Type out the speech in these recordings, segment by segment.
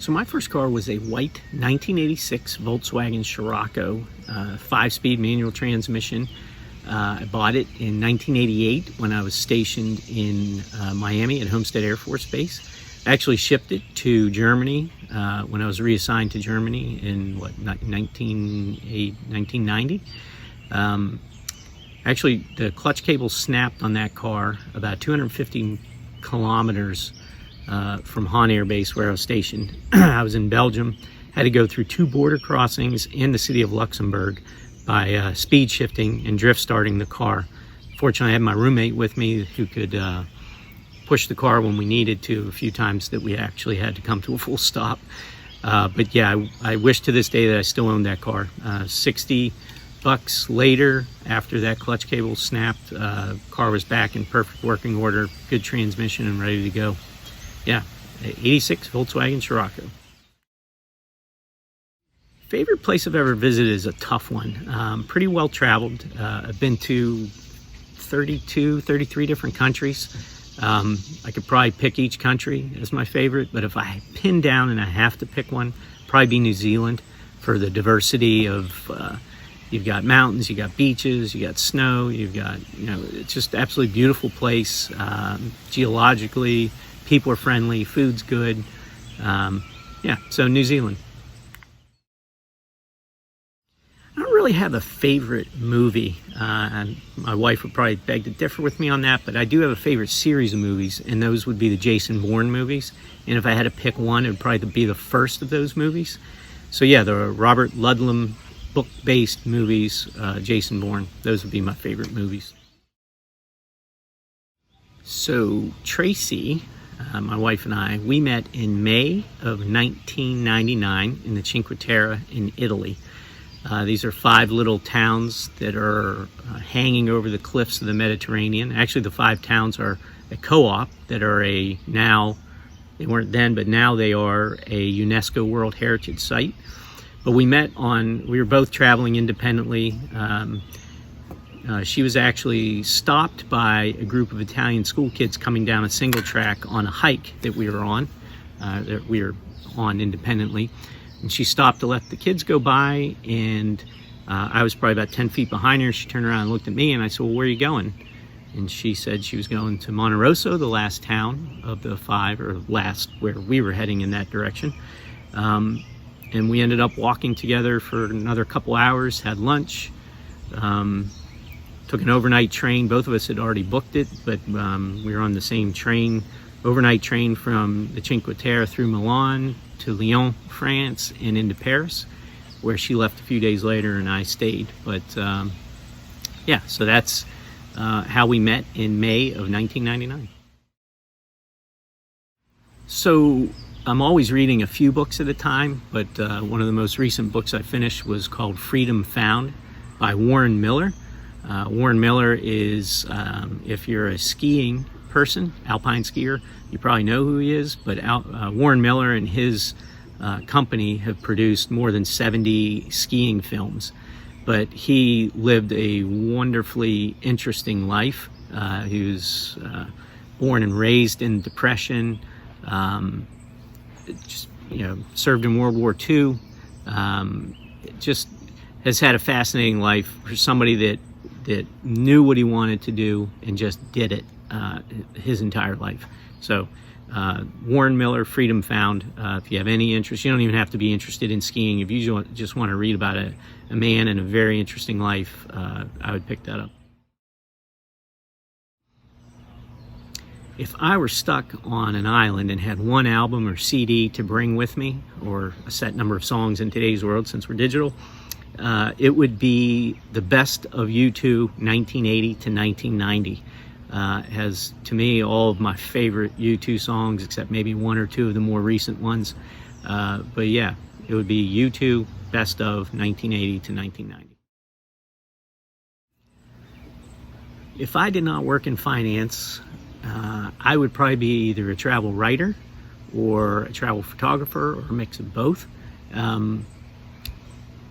So my first car was a white 1986 Volkswagen Scirocco, 5-speed manual transmission. I bought it in 1988 when I was stationed in Miami at Homestead Air Force Base. I actually shipped it to Germany when I was reassigned to Germany in 1990. Actually, the clutch cable snapped on that car about 250 kilometers from Hahn Air Base where I was stationed. I was in Belgium, had to go through 2 border crossings in the city of Luxembourg by speed shifting and drift starting the car. Fortunately, I had my roommate with me who could push the car when we needed to, a few times that we actually had to come to a full stop. But yeah, I wish to this day that I still owned that car. $60 later, after that clutch cable snapped, car was back in perfect working order, good transmission and ready to go. Yeah, 86 Volkswagen Scirocco. Favorite place I've ever visited is a tough one. Pretty well traveled. I've been to 33 different countries. I could probably pick each country as my favorite, but if I pin down and I have to pick one, probably be New Zealand for the diversity of, you've got mountains, you got beaches, you got snow, you've got, it's just absolutely beautiful place. Geologically, people are friendly, food's good. Yeah, so New Zealand. I don't really have a favorite movie, and my wife would probably beg to differ with me on that, but I do have a favorite series of movies, and those would be the Jason Bourne movies. And if I had to pick one, it would probably be the first of those movies. So yeah, the Robert Ludlum book-based movies, Jason Bourne, those would be my favorite movies. So Tracy, my wife and I, we met in May of 1999 in the Cinque Terre in Italy. These are 5 little towns that are hanging over the cliffs of the Mediterranean. Actually, the 5 towns are a co-op that are now, they weren't then, but now they are a UNESCO World Heritage Site. But we were both traveling independently. She was actually stopped by a group of Italian school kids coming down a single track on a hike that we were on independently. And she stopped to let the kids go by, and I was probably about 10 feet behind her. She turned around and looked at me, and I said, "Well, where are you going?" And she said she was going to Monte Rosso, the last town of the 5, or last where we were heading in that direction. And we ended up walking together for another couple hours, had lunch, took an overnight train. Both of us had already booked it, but we were on the same train, overnight train from the Cinque Terre through Milan to Lyon, France, and into Paris, where she left a few days later and I stayed. But yeah, so that's how we met in May of 1999. So I'm always reading a few books at a time, but one of the most recent books I finished was called Freedom Found by Warren Miller. Warren Miller is, if you're a skiing person, alpine skier, you probably know who he is, but Warren Miller and his company have produced more than 70 skiing films. But he lived a wonderfully interesting life. He was born and raised in Depression, served in World War II, just has had a fascinating life for somebody that knew what he wanted to do and just did it his entire life. So Warren Miller, Freedom Found. If you have any interest, you don't even have to be interested in skiing. If you just want to read about a man and a very interesting life, I would pick that up. If I were stuck on an island and had one album or CD to bring with me, or a set number of songs in today's world since we're digital, it would be the best of U2 1980 to 1990. Has, to me, all of my favorite U2 songs, except maybe 1 or 2 of the more recent ones. But yeah, it would be U2 best of 1980 to 1990. If I did not work in finance, I would probably be either a travel writer or a travel photographer, or a mix of both.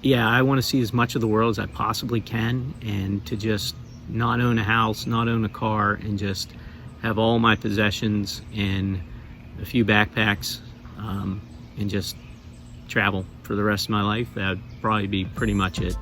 Yeah, I want to see as much of the world as I possibly can, and to just not own a house, not own a car, and just have all my possessions in a few backpacks, and just travel for the rest of my life. That would probably be pretty much it.